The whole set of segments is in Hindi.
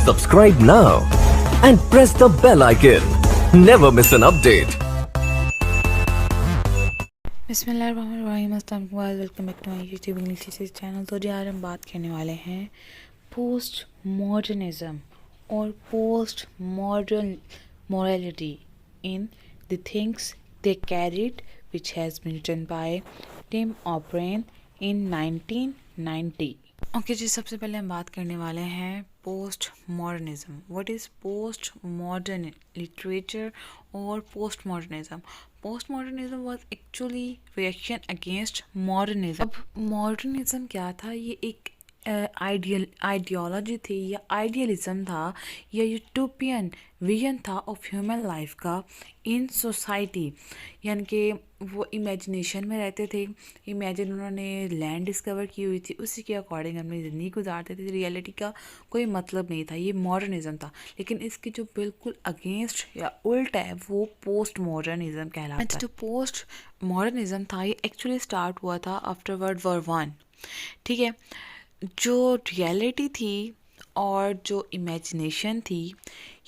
Subscribe now and press the bell icon. Never miss an update. बिस्मिल्लाहिर्रहमानिर्रहीम, अस्सलाम वालेकुम, welcome back to my YouTube English teachers channel. तो आज हम बात करने वाले हैं पोस्ट मॉडर्निज्म और post modern morality in the things they carried, which has been written by Tim O'Brien in 1990। Okay जी, सबसे पहले हम बात करने वाले हैं post modernism. What is post modern literature और post modernism? Post modernism was actually reaction against modernism. अब मॉडर्निज्म क्या था? ये एक आइडियोलॉजी थी या आइडियलिज्म था या यूटोपियन विजन था ऑफ ह्यूमन लाइफ का इन सोसाइटी। यानी कि वो इमेजिनेशन में रहते थे। इमेजिन उन्होंने लैंड डिस्कवर की हुई थी, उसी के अकॉर्डिंग अपनी ज़िंदगी गुजारते थे। रियलिटी का कोई मतलब नहीं था। ये मॉडर्निज्म था। लेकिन इसके जो बिल्कुल अगेंस्ट या उल्ट है वो पोस्ट मॉडर्निज्म कहलाता है। जो पोस्ट मॉडर्निज्म था ये एक्चुअली स्टार्ट हुआ था आफ्टर वर्ल्ड वॉर 1। ठीक है, जो रियलिटी थी और जो इमेजिनेशन थी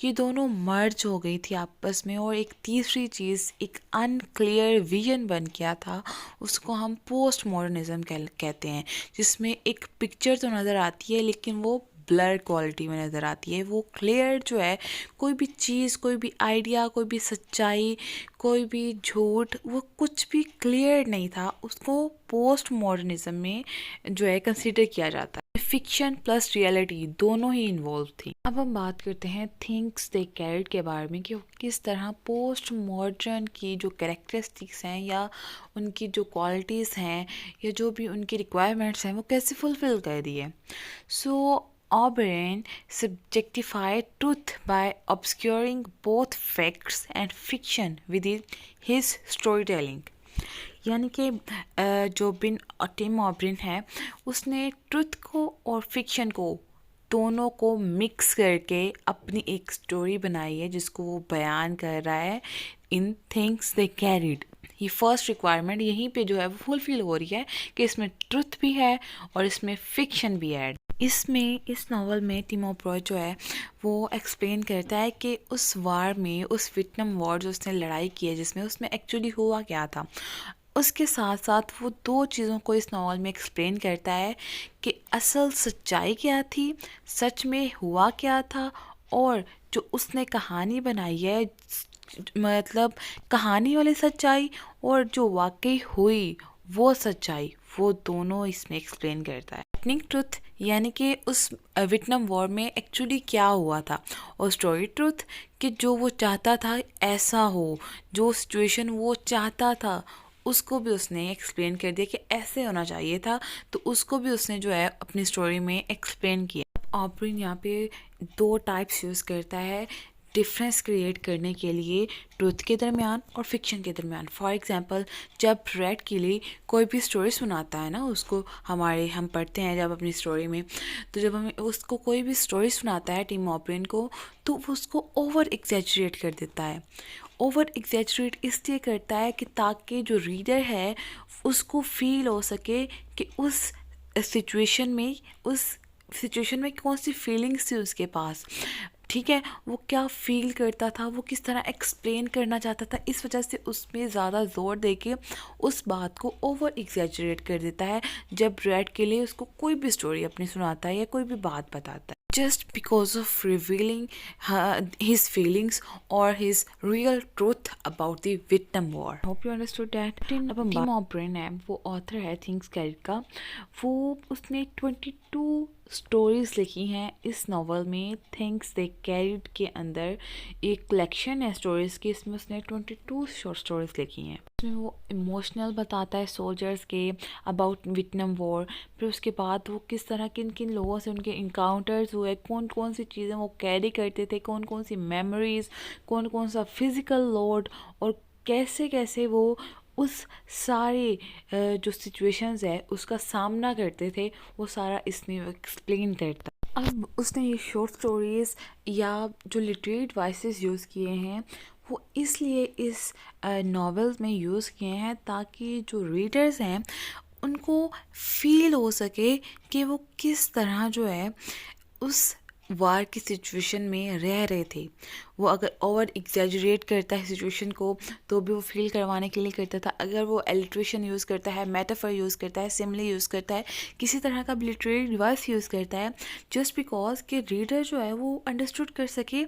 ये दोनों मर्ज हो गई थी आपस में, और एक तीसरी चीज़, एक अनक्लियर विजन बन गया था। उसको हम पोस्ट मॉडर्निज्म कहते हैं, जिसमें एक पिक्चर तो नज़र आती है लेकिन वो ब्लर क्वालिटी में नज़र आती है। वो क्लियर जो है, कोई भी चीज़, कोई भी आइडिया, कोई भी सच्चाई, कोई भी झूठ, वो कुछ भी क्लियर नहीं था। उसको पोस्ट मॉडर्निज्म में जो है कंसिडर किया जाता है। फिक्शन प्लस रियलिटी दोनों ही इन्वॉल्व थी। अब हम बात करते हैं थिंग्स दे कैरिड के बारे में कि किस तरह पोस्ट मॉडर्न की जो कैरेक्टरिस्टिक्स हैं या उनकी जो क्वालिटीज़ हैं या जो भी उनकी रिक्वायरमेंट्स हैं वो कैसे फुलफिल कर दिए। सो Auburn subjectified truth by obscuring both facts and fiction within his storytelling। यानी कि जो टिम ऑब्रेन है उसने ट्रुथ को और फिक्शन को दोनों को मिक्स करके अपनी एक स्टोरी बनाई है जिसको वो बयान कर रहा है इन थिंग्स दे कैरिड। ये फर्स्ट रिक्वायरमेंट यहीं पे जो है वो फुलफिल हो रही है कि इसमें ट्रुथ भी है और इसमें फिक्शन भी है। इस नावल में टिम ओब्रेन जो है वो एक्सप्लेन करता है कि उस वार में, उस वियतनाम वॉर जो उसने लड़ाई की है जिसमें, उसमें एक्चुअली हुआ क्या था। उसके साथ साथ वो दो चीज़ों को इस नावल में एक्सप्लेन करता है कि असल सच्चाई क्या थी, सच में हुआ क्या था, और जो उसने कहानी बनाई है, मतलब कहानी वाली सच्चाई और जो वाकई हुई वो सच्चाई, वो दोनों इसमें एक्सप्लेन करता है। हैपनिंग ट्रुथ यानी कि उस वियतनाम वॉर में एक्चुअली क्या हुआ था, और स्टोरी ट्रुथ कि जो वो चाहता था ऐसा हो, जो सिचुएशन वो चाहता था उसको भी उसने एक्सप्लेन कर दिया कि ऐसे होना चाहिए था, तो उसको भी उसने जो है अपनी स्टोरी में एक्सप्लेन किया। ऑब्रेन यहाँ पे दो टाइप्स यूज़ करता है डिफरेंस क्रिएट करने के लिए ट्रुथ के दरमियान और फिक्शन के दरमियान। फॉर एग्जांपल, जब रेड किली कोई भी स्टोरी सुनाता है ना, उसको हम पढ़ते हैं जब अपनी स्टोरी में, तो जब हमें उसको कोई भी स्टोरी सुनाता है टिम ओब्रेन को, तो वो उसको ओवर एग्जैजरेट कर देता है। ओवर एग्जैजरेट इसलिए करता है कि ताकि जो रीडर है उसको फील हो सके कि उस सिचुएशन में कौन सी फीलिंग्स थी उसके पास। ठीक है, वो क्या फील करता था, वो किस तरह एक्सप्लेन करना चाहता था। इस वजह से उसमें ज़्यादा जोर देके उस बात को ओवर एग्जैजरेट कर देता है जब रेड के लिए उसको कोई भी स्टोरी अपनी सुनाता है या कोई भी बात बताता है, just because of revealing his feelings or his real truth about the Vietnam War. Hope you understood that. Tim O'Brien है, वो ऑथर है थिंग्स कैरिड का। वो उसने 22 स्टोरीज़ लिखी हैं इस नावल में। थिंग्स दे कैरिड के अंदर एक कलेक्शन है स्टोरीज़ की, इसमें उसने 22 शॉर्ट स्टोरीज़ लिखी हैं। इसमें वो इमोशनल बताता है सोल्जर्स के अबाउट वियतनाम वॉर, फिर उसके बाद वो किस तरह किन किन लोगों से उनके इनकाउंटर्स हुए, कौन कौन सी चीज़ें वो कैरी करते थे, कौन कौन सी मेमोरीज़, कौन कौन सा फिज़िकल लोड, और कैसे कैसे वो उस सारे जो सिचुएशंस है उसका सामना करते थे, वो सारा इसमें एक्सप्लेन करता है। अब उसने ये शॉर्ट स्टोरीज़ या जो लिटरेरी डिवाइसेस यूज़ किए हैं वो इसलिए इस नॉवेल्स में यूज़ किए हैं ताकि जो रीडर्स हैं उनको फील हो सके कि वो किस तरह जो है उस वार की सिचुएशन में रह रहे थे। वो अगर ओवर एग्जैजरेट करता है सिचुएशन को तो भी वो फील करवाने के लिए करता था। अगर वो एलिट्रेशन यूज़ करता है, मेटाफर यूज़ करता है, सिमिली यूज़ करता है, किसी तरह का लिटरेरी डिवाइस यूज़ करता है, जस्ट बिकॉज कि रीडर जो है वो अंडरस्टूड कर सके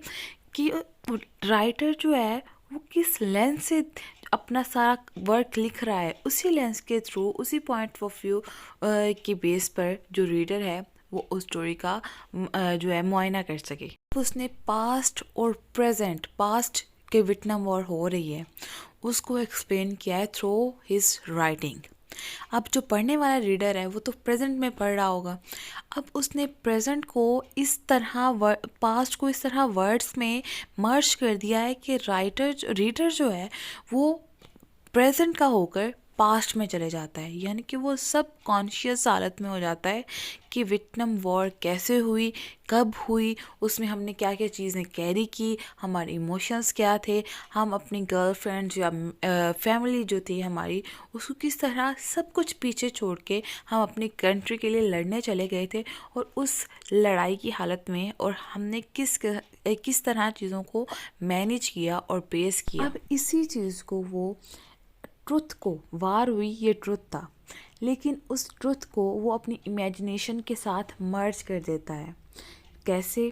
कि राइटर जो है वो किस लेंस से अपना सारा वर्क लिख रहा है, उसी लेंस के थ्रू, उसी पॉइंट ऑफ व्यू के बेस पर जो रीडर है वो उस स्टोरी का जो है मुआयना कर सके। उसने पास्ट और प्रेजेंट, पास्ट के वियतनाम वॉर हो रही है उसको एक्सप्लेन किया है थ्रू हिज राइटिंग। अब जो पढ़ने वाला रीडर है वो तो प्रेजेंट में पढ़ रहा होगा। अब उसने प्रेजेंट को इस तरह, पास्ट को इस तरह वर्ड्स में मर्ज कर दिया है कि रीडर जो है वो प्रेजेंट का होकर पास्ट में चले जाता है। यानी कि वो सब कॉन्शियस हालत में हो जाता है कि वियतनाम वॉर कैसे हुई, कब हुई, उसमें हमने क्या क्या चीज़ें कैरी की, हमारे इमोशंस क्या थे, हम अपनी गर्लफ्रेंड्स या फैमिली जो थी हमारी, उसको किस तरह सब कुछ पीछे छोड़ के हम अपनी कंट्री के लिए लड़ने चले गए थे, और उस लड़ाई की हालत में और हमने किस तरह चीज़ों को मैनेज किया और पेश किया। अब इसी चीज़ को वो ट्रुथ को, वार हुई ये ट्रुथ था, लेकिन उस ट्रुथ को वो अपनी इमेजिनेशन के साथ मर्ज कर देता है। कैसे?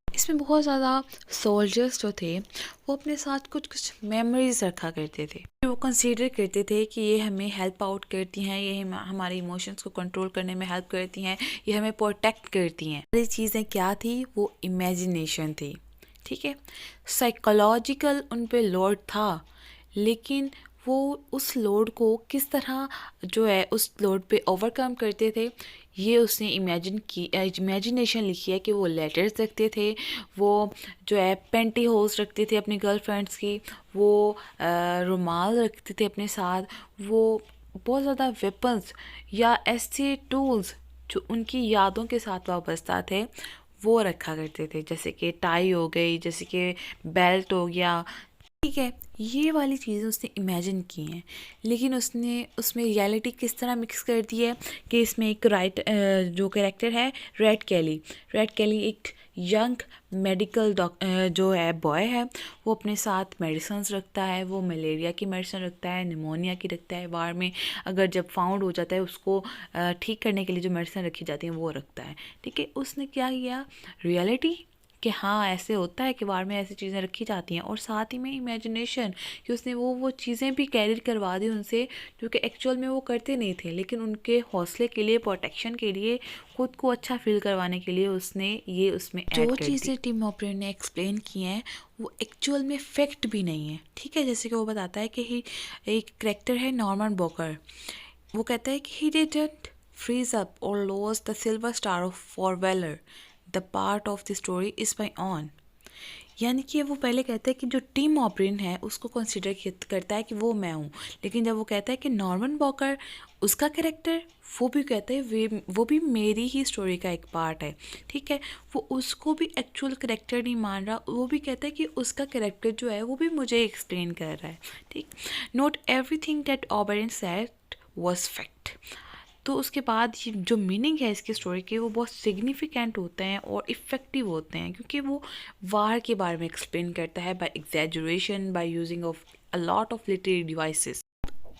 इसमें बहुत ज़्यादा सोल्जर्स जो थे वो अपने साथ कुछ कुछ मेमोरीज रखा करते थे। वो कंसीडर करते थे कि ये हमें हेल्प आउट करती हैं, ये हमारे इमोशंस को कंट्रोल करने में हेल्प करती हैं, ये हमें प्रोटेक्ट करती हैं। ये चीज़ें क्या थी? वो इमेजिनेशन थी। ठीक है, साइकोलॉजिकल उन पे लोड था, लेकिन वो उस लोड को किस तरह जो है उस लोड पे ओवरकम करते थे, ये उसने इमेजिनेशन लिखी है कि वो लेटर्स रखते थे, वो जो है पेंटी होल्स रखते थे अपनी गर्लफ्रेंड्स की, वो रुमाल रखते थे अपने साथ, वो बहुत ज़्यादा वेपन्स या ऐसे टूल्स जो उनकी यादों के साथ वाबस्ता थे वो रखा करते थे, जैसे कि टाई हो गई, जैसे कि बेल्ट हो गया। ठीक है, ये वाली चीज़ें उसने इमेजिन की हैं, लेकिन उसने उसमें रियलिटी किस तरह मिक्स कर दी है कि इसमें एक जो कैरेक्टर है रेड कैली एक यंग मेडिकल जो है बॉय है, वो अपने साथ मेडिसिन्स रखता है, वो मलेरिया की मेडिसिन रखता है, निमोनिया की रखता है, वार में अगर जब फाउंड हो जाता है उसको ठीक करने के लिए जो मेडिसिन रखी जाती हैं वो रखता है। ठीक है, उसने क्या किया, रियलिटी कि हाँ ऐसे होता है कि वार में ऐसी चीज़ें रखी जाती हैं, और साथ ही में इमेजिनेशन कि उसने वो चीज़ें भी कैरी करवा दी उनसे जो कि एक्चुअल में वो करते नहीं थे, लेकिन उनके हौसले के लिए, प्रोटेक्शन के लिए, खुद को अच्छा फील करवाने के लिए उसने ये उसमें ऐड कर दी। जो चीज़ें टिम ऑपरेन ने एक्सप्लेन की हैं वो एक्चुअल में फैक्ट भी नहीं है। ठीक है, जैसे कि वो बताता है कि एक करेक्टर है नॉर्मन बॉकर, वो कहता है कि he didn't freeze up or lose the silver star of for valour, the part of the story is my own. यानी कि वो पहले कहता है कि जो टिम ऑपरेन है उसको कंसिडर करता है कि वो मैं हूँ, लेकिन जब वो कहता है कि नॉर्मन बॉकर उसका कैरेक्टर, वो भी कहता है वो भी मेरी ही स्टोरी का एक पार्ट है। ठीक है, वो उसको भी एक्चुअल कैरेक्टर नहीं मान रहा, वो भी कहता है कि उसका कैरेक्टर जो है वो भी मुझे एक्सप्लेन कर रहा है। ठीक, not everything that O'Brien said was fact. तो उसके बाद ये जो मीनिंग है इसकी स्टोरी के वो बहुत सिग्निफिकेंट होते हैं और इफ़ेक्टिव होते हैं, क्योंकि वो वार के बारे में एक्सप्लेन करता है by exaggeration, by using of a lot of literary devices.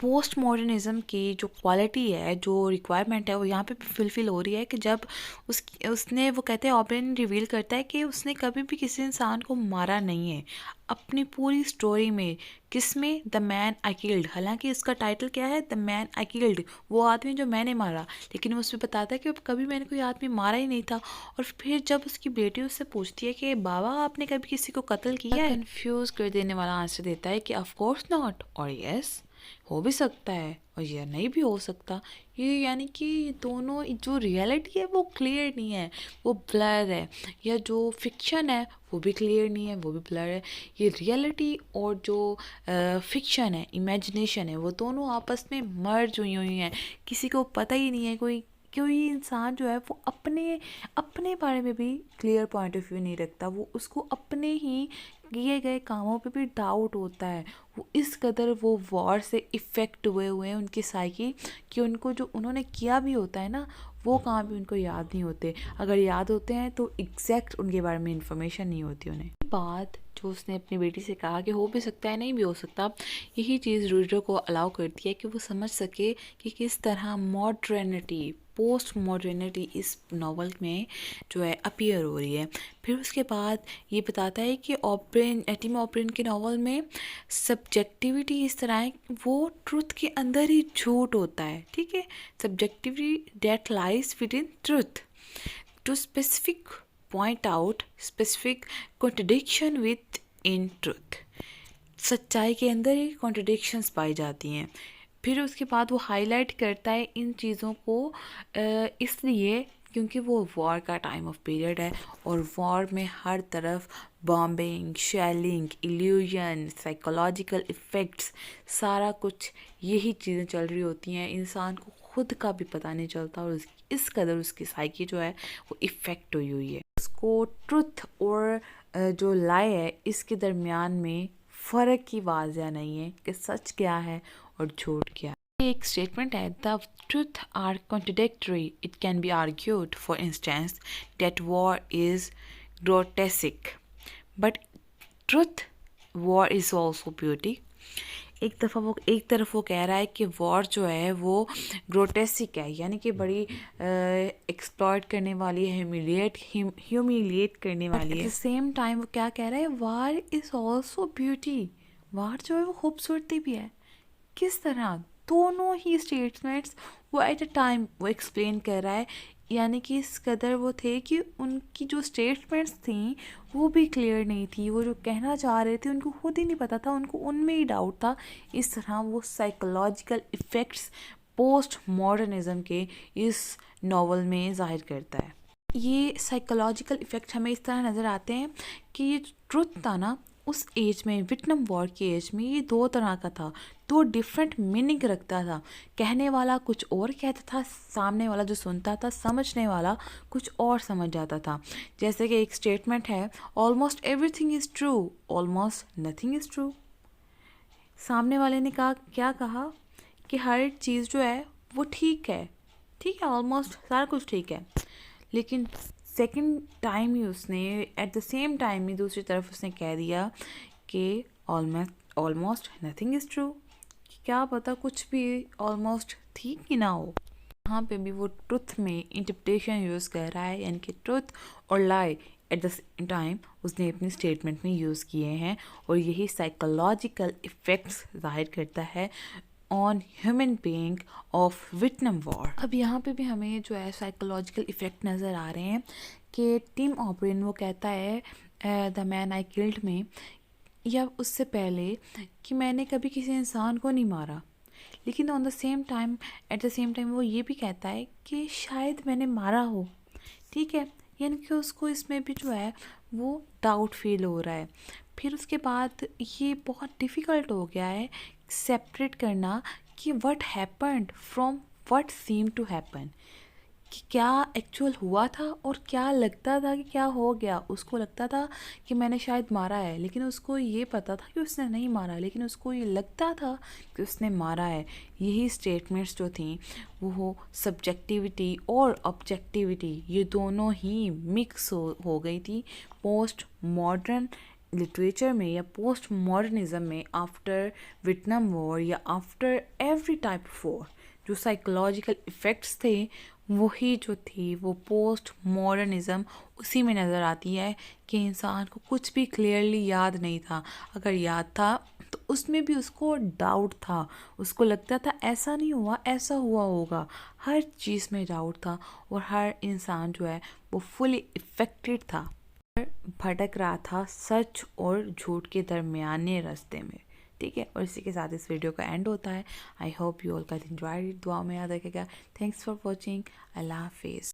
Post modernism की जो क्वालिटी है, जो रिक्वायरमेंट है, वो यहाँ पे फुलफिल हो रही है कि जब उसने वो कहते हैं ऑब्रेन रिवील करता है कि उसने कभी भी किसी इंसान को मारा नहीं है अपनी पूरी स्टोरी में। किसमें? The man I killed. हालांकि इसका टाइटल क्या है, द मैन आई किल्ड, वो आदमी जो मैंने मारा, लेकिन वो उसमें बताता है कि कभी मैंने कोई आदमी मारा ही नहीं था। और फिर जब उसकी बेटी उससे पूछती है कि बाबा आपने कभी किसी को कत्ल किया है, कंफ्यूज कर देने वाला आंसर देता है कि ऑफ कोर्स नॉट, और यस हो भी सकता है और यह नहीं भी हो सकता। ये यानी कि दोनों जो रियलिटी है वो क्लियर नहीं है, वो ब्लर है, या जो फिक्शन है वो भी क्लियर नहीं है, वो भी ब्लर है। ये रियलिटी और जो फिक्शन है, इमेजिनेशन है, वो दोनों आपस में मर्ज हुई हैं। किसी को पता ही नहीं है, कोई इंसान जो है वो अपने बारे में भी क्लियर पॉइंट ऑफ व्यू नहीं रखता, वो उसको अपने ही किए गए कामों पे भी डाउट होता है। वो इस कदर वो वॉर से इफ़ेक्ट हुए हैं उनकी साइकी कि उनको जो उन्होंने किया भी होता है ना, वो काम भी उनको याद नहीं होते। अगर याद होते हैं तो एग्जैक्ट उनके बारे में इंफॉर्मेशन नहीं होती उन्हें। बात जो उसने अपनी बेटी से कहा कि हो भी सकता है नहीं भी हो सकता, यही चीज़ रीडर को अलाउ करती है कि वो समझ सके कि किस तरह मॉडर्निटी, पोस्ट मॉडर्निटी इस नावल में जो है अपीयर हो रही है। फिर उसके बाद ये बताता है कि ऑब्रेन, टिम ऑब्रेन के नावल में सब्जेक्टिविटी इस तरह है, वो ट्रुथ के अंदर ही झूठ होता है। ठीक है, subjectivity that lies within truth to specific point out specific contradiction within truth. सच्चाई के अंदर ही कॉन्ट्रडिक्शंस पाई जाती हैं। फिर उसके बाद वो हाईलाइट करता है इन चीज़ों को इसलिए क्योंकि वो वॉर का टाइम ऑफ पीरियड है और वॉर में हर तरफ bombing, shelling, illusion, psychological effects, सारा कुछ यही चीज़ें चल रही होती हैं। इंसान को खुद का भी पता नहीं चलता और इस कदर उसकी साइकी जो है वो इफ़ेक्ट हुई है। उसको ट्रुथ और जो लाई है इसके दरमियान में फ़र्क की वाज़ह नहीं है कि सच क्या है और झूठ क्या है। एक स्टेटमेंट है, the truth are contradictory, it can be argued for instance that war is grotesque but truth war is also beauty. एक तरफ वो कह रहा है कि वॉर जो है वो ग्रोटेस्क है, यानी कि बड़ी एक्सप्लॉइट करने वाली है, ह्यूमिलिएट करने वाली है। एट द सेम टाइम वो क्या कह रहा है, वार इज़ ऑल्सो ब्यूटी, वार जो है वो खूबसूरती भी है। किस तरह? दोनों ही स्टेटमेंट्स वो एट अ टाइम वो एक्सप्लेन कर रहा है, यानी कि इस कदर वो थे कि उनकी जो स्टेटमेंट्स थी वो भी क्लियर नहीं थी। वो जो कहना चाह रहे थे उनको खुद ही नहीं पता था, उनको उनमें ही डाउट था। इस तरह वो साइकोलॉजिकल इफ़ेक्ट्स पोस्ट मॉडर्निज़म के इस नावल में ज़ाहिर करता है। ये साइकोलॉजिकल इफ़ेक्ट हमें इस तरह नज़र आते हैं कि ये ट्रुथ था ना, उस एज में, वियतनाम वॉर के एज में, ये दो तरह का था, दो डिफरेंट मीनिंग रखता था। कहने वाला कुछ और कहता था, सामने वाला जो सुनता था, समझने वाला कुछ और समझ जाता था। जैसे कि एक स्टेटमेंट है, almost everything is true, almost nothing is true. सामने वाले ने क्या कहा कि हर चीज़ जो है वो ठीक है, ठीक है, ऑलमोस्ट सारा कुछ ठीक है। लेकिन सेकंड टाइम ही उसने एट द सेम टाइम ही दूसरी तरफ उसने कह दिया कि ऑलमोस्ट नथिंग इज़ ट्रू, क्या पता कुछ भी ऑलमोस्ट ठीक ही ना हो। यहाँ पे भी वो ट्रुथ में इंटरप्रिटेशन यूज़ कर रहा है, यानी कि ट्रुथ और lie at the same time उसने अपनी स्टेटमेंट में यूज़ किए हैं और यही साइकोलॉजिकल इफ़ेक्ट्स जाहिर करता है on human being of Vietnam war. अब यहाँ पे भी हमें जो है साइकोलॉजिकल इफ़ेक्ट नज़र आ रहे हैं कि टिम ऑब्रेन वो कहता है द मैन आई किल्ड में, या उससे पहले कि मैंने कभी किसी इंसान को नहीं मारा, लेकिन on the same time at the same time वो ये भी कहता है कि शायद मैंने मारा हो। ठीक है, यानी कि उसको इसमें भी जो है वो डाउट फील हो रहा है। फिर उसके बाद ये बहुत डिफ़िकल्ट हो गया है सेपरेट करना कि what happened from what seem to happen, कि क्या एक्चुअल हुआ था और क्या लगता था कि क्या हो गया। उसको लगता था कि मैंने शायद मारा है, लेकिन उसको ये पता था कि उसने नहीं मारा, लेकिन उसको ये लगता था कि उसने मारा है। यही स्टेटमेंट्स जो थी वो सब्जेक्टिविटी और ऑब्जेक्टिविटी ये दोनों ही मिक्स हो गई थी पोस्ट मॉडर्न लिटरेचर में या पोस्ट मॉडर्निज़म में आफ्टर वियतनाम वॉर या after every type of war. जो साइकोलॉजिकल इफ़ेक्ट्स थे वही जो थी वो पोस्ट मॉडर्निज़म उसी में नज़र आती है कि इंसान को कुछ भी क्लियरली याद नहीं था, अगर याद था तो उसमें भी उसको डाउट था, उसको लगता था ऐसा नहीं हुआ ऐसा हुआ होगा, हर चीज़ में डाउट था और हर इंसान जो है वो फुली इफ़ेक्टेड था, भटक रहा था सच और झूठ के दरमियाने रास्ते में। ठीक है, और इसी के साथ इस वीडियो का एंड होता है। आई होप यू ऑल का एंजॉय, दुआ में याद रखेगा। थैंक्स फॉर वॉचिंग, अल्लाह हाफिज़।